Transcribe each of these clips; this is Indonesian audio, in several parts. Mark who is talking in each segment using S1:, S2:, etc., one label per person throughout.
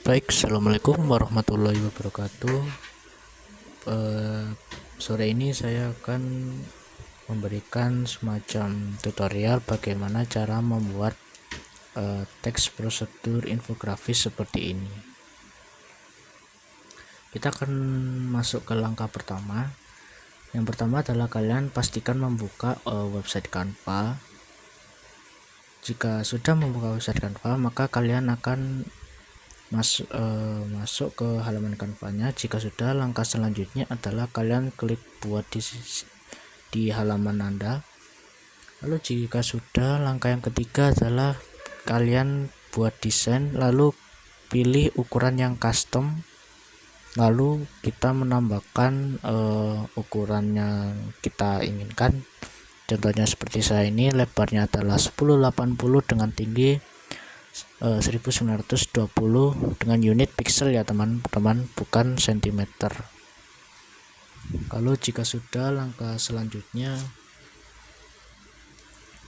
S1: Baik, assalamualaikum warahmatullahi wabarakatuh. Sore ini saya akan memberikan semacam tutorial bagaimana cara membuat teks prosedur infografis seperti ini. Kita akan masuk ke langkah pertama. Yang pertama adalah kalian pastikan membuka website Canva. Jika sudah membuka website Canva, maka kalian akan masuk ke halaman Canva-nya. Jika sudah, langkah selanjutnya adalah kalian klik buat di halaman Anda. Lalu jika sudah, langkah yang ketiga adalah kalian buat desain, lalu pilih ukuran yang custom, lalu kita menambahkan ukuran yang kita inginkan. Contohnya seperti saya ini, lebarnya adalah 1080 dengan tinggi 1920 dengan unit pixel ya teman-teman, bukan sentimeter. Lalu jika sudah, langkah selanjutnya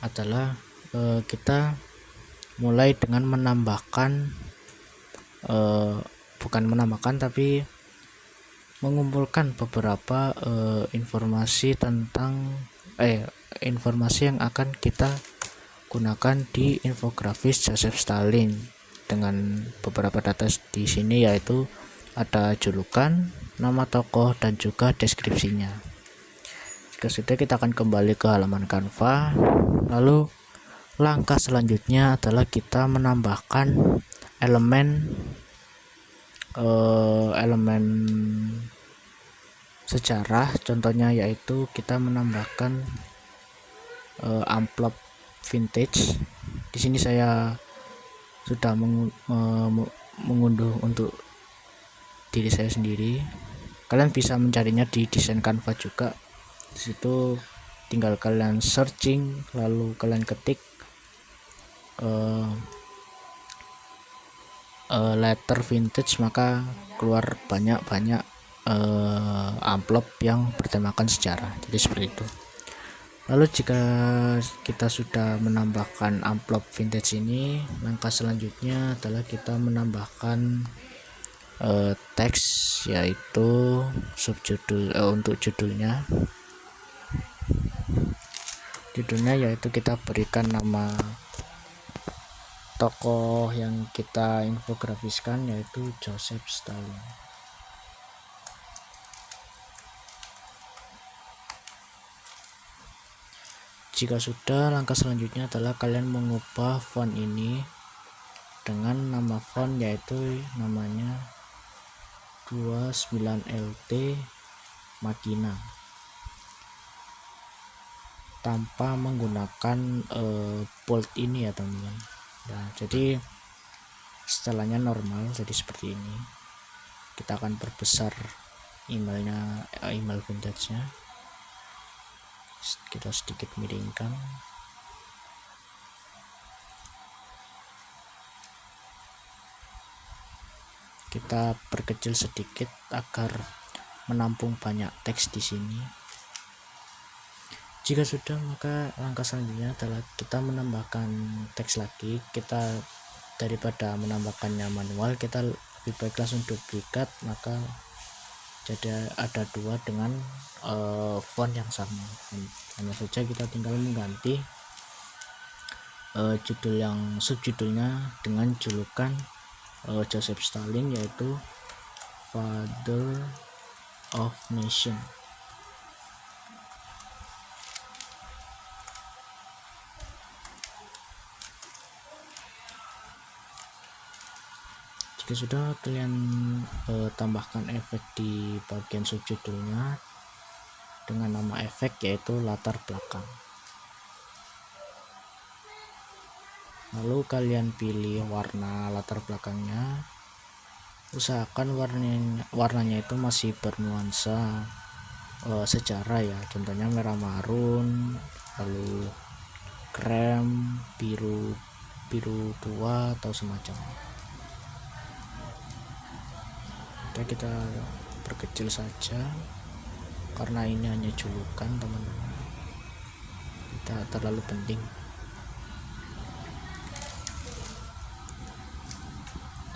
S1: adalah kita mulai dengan menambahkan bukan menambahkan tapi mengumpulkan beberapa informasi tentang informasi yang akan kita gunakan di infografis Joseph Stalin dengan beberapa data di sini, yaitu ada julukan, nama tokoh, dan juga deskripsinya. Jika sudah, kita akan kembali ke halaman Canva. Lalu langkah selanjutnya adalah kita menambahkan elemen sejarah. Contohnya yaitu kita menambahkan amplop vintage. Di sini saya sudah mengunduh untuk diri saya sendiri. Kalian bisa mencarinya di desain Canva juga. Di situ tinggal kalian searching, lalu kalian ketik letter vintage, maka keluar banyak amplop yang bertemakan sejarah. Jadi seperti itu. Lalu jika kita sudah menambahkan amplop vintage ini, langkah selanjutnya adalah kita menambahkan teks, yaitu subjudul untuk judulnya yaitu kita berikan nama tokoh yang kita infografiskan, yaitu Joseph Stalin. Jika sudah, langkah selanjutnya adalah kalian mengubah font ini dengan nama font, yaitu namanya 29LT Makina, tanpa menggunakan bold ini ya teman-teman. Nah, jadi setelahnya normal, jadi seperti ini. Kita akan perbesar email vintage-nya. Kita sedikit miringkan. Kita perkecil sedikit agar menampung banyak teks di sini. Jika sudah, maka langkah selanjutnya adalah kita menambahkan teks lagi. Kita daripada menambahkannya manual, kita lebih baik langsung duplikat, maka jadi ada dua dengan font yang sama. Hanya saja kita tinggal mengganti judul yang subjudulnya dengan julukan Joseph Stalin, yaitu Father of Nation. Jika sudah, kalian tambahkan efek di bagian subjudulnya dengan nama efek, yaitu latar belakang. Lalu kalian pilih warna latar belakangnya. Usahakan warnanya itu masih bernuansa sejarah ya, contohnya merah marun, lalu krem, biru tua atau semacamnya. Kita perkecil saja karena ini hanya julukan teman-teman, tidak terlalu penting.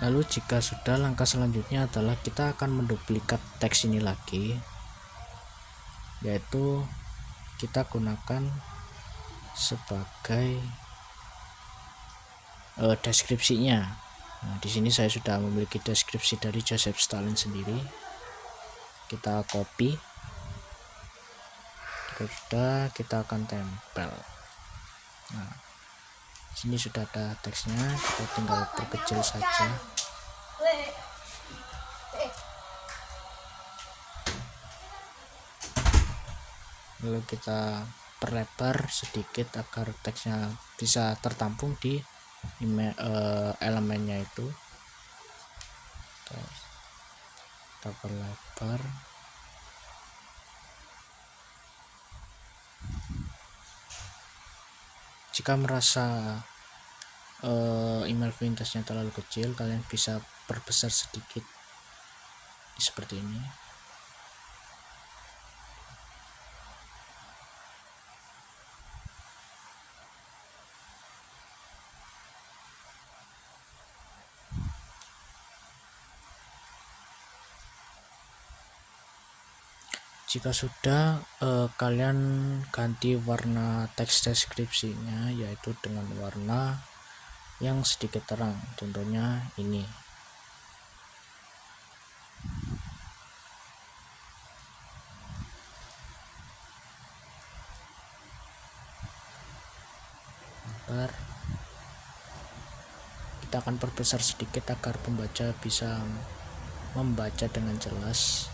S1: Lalu jika sudah, langkah selanjutnya adalah kita akan menduplikat teks ini lagi, yaitu kita gunakan sebagai deskripsinya. Nah, di sini saya sudah memiliki deskripsi dari Joseph Stalin sendiri. Kita copy, jika sudah kita akan tempel. Nah, sini sudah ada teksnya, kita tinggal perkecil saja. Lalu kita perlebar sedikit agar teksnya bisa tertampung di elemennya itu. Kita perlebar. Jika merasa email vintage-nya terlalu kecil, kalian bisa perbesar sedikit seperti ini. Jika sudah, kalian ganti warna teks deskripsinya, yaitu dengan warna yang sedikit terang, contohnya ini. Kita akan perbesar sedikit agar pembaca bisa membaca dengan jelas.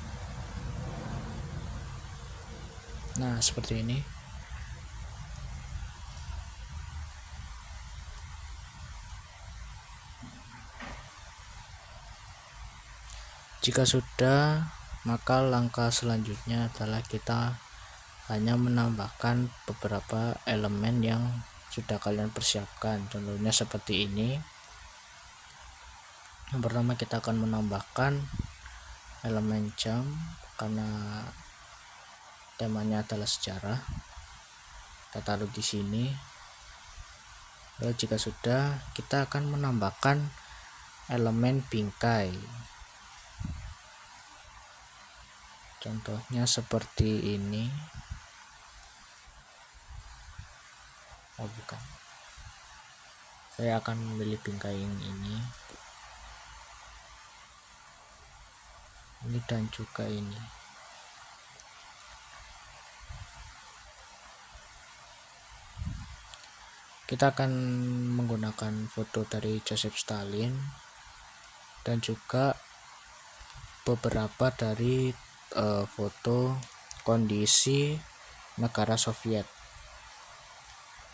S1: Nah, seperti ini. Jika sudah, maka langkah selanjutnya adalah kita hanya menambahkan beberapa elemen yang sudah kalian persiapkan. Contohnya seperti ini. Yang pertama, kita akan menambahkan elemen jam karena temanya adalah sejarah. Kita taruh di sini. Lalu jika sudah, kita akan menambahkan elemen bingkai. Contohnya seperti ini. Oh, bukan. Saya akan memilih bingkai ini. Ini dan juga ini. Kita akan menggunakan foto dari Joseph Stalin dan juga beberapa dari foto kondisi negara Soviet.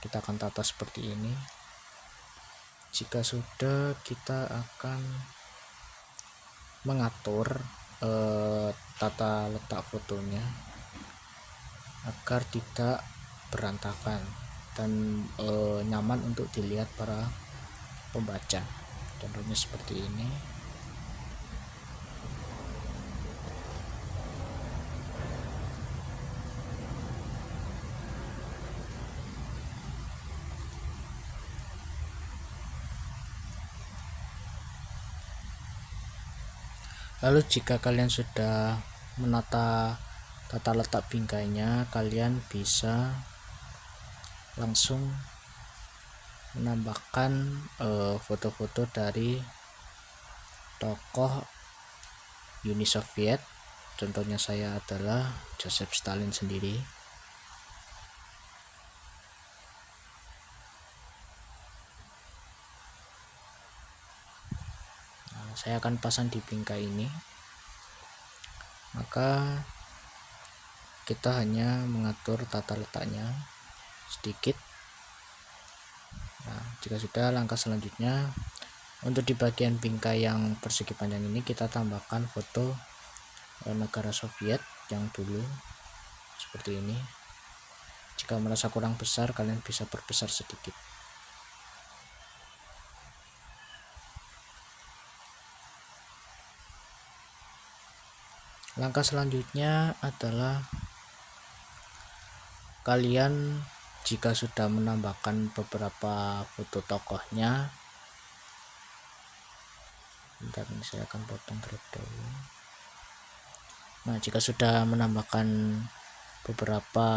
S1: Kita akan tata seperti ini. Jika sudah, kita akan mengatur tata letak fotonya agar tidak berantakan dan nyaman untuk dilihat para pembaca. Contohnya seperti ini. Lalu jika kalian sudah menata tata letak bingkainya, kalian bisa langsung menambahkan foto-foto dari tokoh Uni Soviet. Contohnya saya adalah Joseph Stalin sendiri. Nah, saya akan pasang di bingkai ini. Maka kita hanya mengatur tata letaknya sedikit. Nah, jika sudah, langkah selanjutnya untuk di bagian bingkai yang persegi panjang ini kita tambahkan foto negara Soviet yang dulu seperti ini. Jika merasa kurang besar, kalian bisa perbesar sedikit. Langkah selanjutnya adalah kalian jika sudah menambahkan beberapa foto tokohnya, Bentar, ini saya akan potong grab dulu. Nah, jika sudah menambahkan beberapa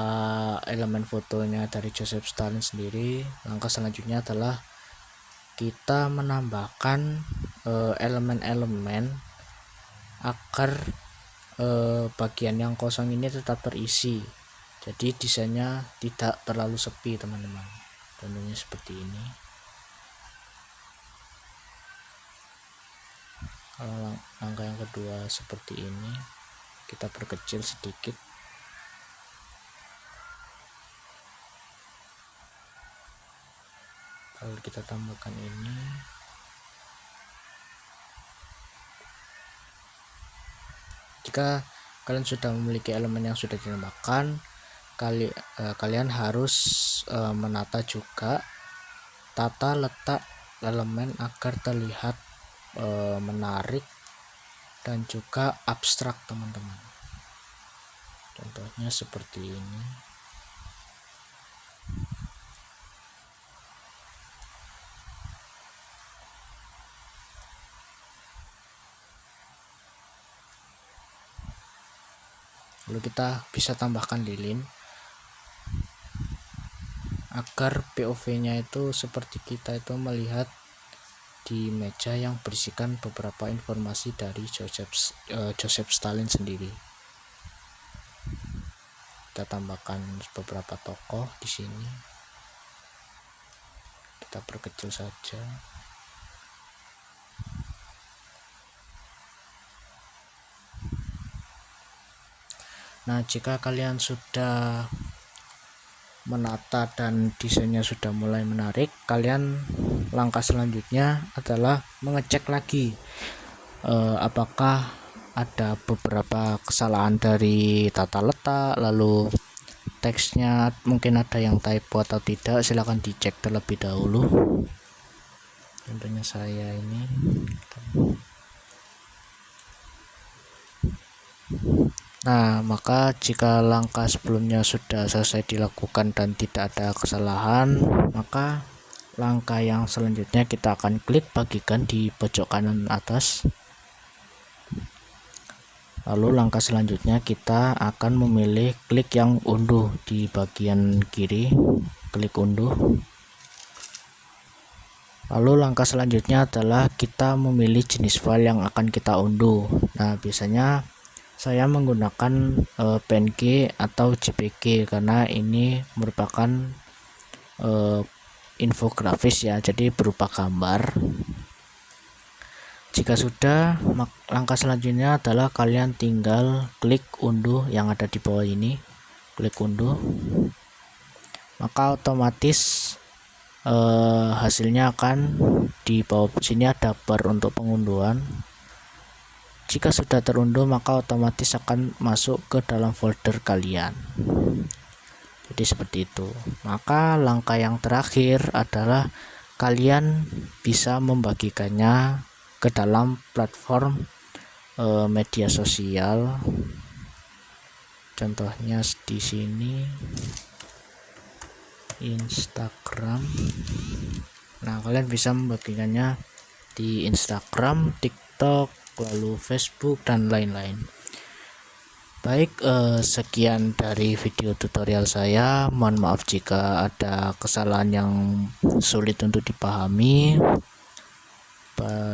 S1: elemen fotonya dari Joseph Stalin sendiri, langkah selanjutnya adalah kita menambahkan elemen-elemen agar bagian yang kosong ini tetap terisi. Jadi desainnya tidak terlalu sepi, teman-teman. Contohnya seperti ini. Kalau langkah yang kedua seperti ini, kita perkecil sedikit. Lalu kita tambahkan ini. Jika kalian sudah memiliki elemen yang sudah ditambahkan, kalian harus menata juga tata letak elemen agar terlihat menarik dan juga abstrak, teman-teman. Contohnya seperti ini. Lalu kita bisa tambahkan lilin agar POV-nya itu seperti kita itu melihat di meja yang berisikan beberapa informasi dari Joseph Stalin sendiri. Kita tambahkan beberapa tokoh di sini. Kita perkecil saja. Nah, jika kalian sudah menata dan desainnya sudah mulai menarik, kalian langkah selanjutnya adalah mengecek lagi apakah ada beberapa kesalahan dari tata letak, lalu teksnya mungkin ada yang typo atau tidak. Silahkan dicek terlebih dahulu. Contohnya saya ini. Nah, maka jika langkah sebelumnya sudah selesai dilakukan dan tidak ada kesalahan, maka langkah yang selanjutnya kita akan klik bagikan di pojok kanan atas. Lalu langkah selanjutnya kita akan memilih klik yang unduh di bagian kiri, klik unduh. Lalu langkah selanjutnya adalah kita memilih jenis file yang akan kita unduh. Nah, biasanya saya menggunakan PNG atau JPG karena ini merupakan infografis ya, jadi berupa gambar. Jika sudah, langkah selanjutnya adalah kalian tinggal klik unduh yang ada di bawah ini, klik unduh, maka otomatis hasilnya akan di bawah sini ada bar untuk pengunduhan. Jika sudah terunduh, maka otomatis akan masuk ke dalam folder kalian. Jadi seperti itu. Maka langkah yang terakhir adalah kalian bisa membagikannya ke dalam platform media sosial. Contohnya di sini Instagram. Nah, kalian bisa membagikannya di Instagram, TikTok, lalu Facebook dan lain-lain. Baik, sekian dari video tutorial saya. Mohon maaf jika ada kesalahan yang sulit untuk dipahami.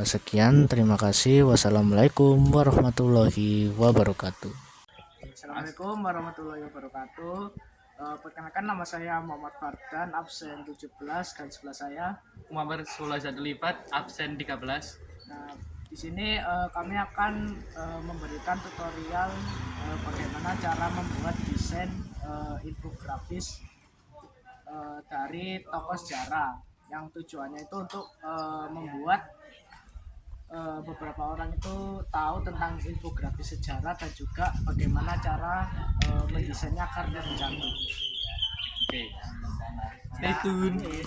S1: Sekian, terima kasih. Wassalamualaikum warahmatullahi wabarakatuh.
S2: Assalamualaikum warahmatullahi wabarakatuh. Perkenalkan, nama saya Muhammad Fardan, absen 17, dan sebelah saya
S3: Muhammad Sulaiman Lipat, absen 13.
S2: Nah, di sini kami akan memberikan tutorial bagaimana cara membuat desain infografis dari tokoh sejarah, yang tujuannya itu untuk membuat beberapa orang itu tahu tentang infografis sejarah dan juga bagaimana cara mendesainnya agar lebih cantik.
S3: Oke, stay tune.